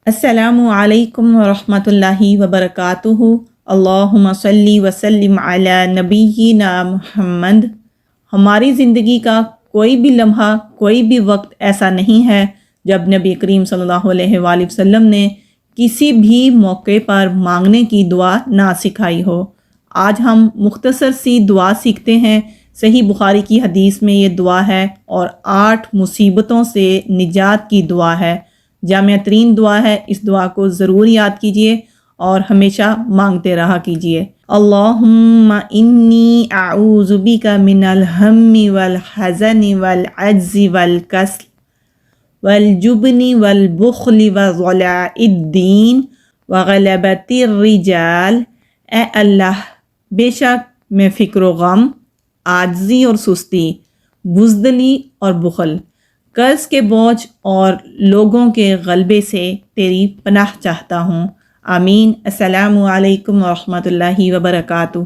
السلام علیکم ورحمۃ اللہ وبرکاتہ۔ اللہم صلی وسلم علی نبینا محمد۔ ہماری زندگی کا کوئی بھی لمحہ، کوئی بھی وقت ایسا نہیں ہے جب نبی کریم صلی اللہ علیہ وآلہ وسلم نے کسی بھی موقع پر مانگنے کی دعا نہ سکھائی ہو۔ آج ہم مختصر سی دعا سیکھتے ہیں۔ صحیح بخاری کی حدیث میں یہ دعا ہے اور 8 مصیبتوں سے نجات کی دعا ہے۔ جامع ترین دعا ہے، اس دعا کو ضرور یاد کیجئے اور ہمیشہ مانگتے رہا کیجئے۔ اللہم انی اعوذ بک من الہم والحزن والعجز والکسل والجبن والبخل وضلع الدین وغلبۃ الرجال۔ اے اللہ، بے شک میں فکر و غم، عاجزی اور سستی، بزدلی اور بخل، قرض کے بوجھ اور لوگوں کے غلبے سے تیری پناہ چاہتا ہوں۔ آمین۔ السلام علیکم ورحمۃ اللہ وبرکاتہ۔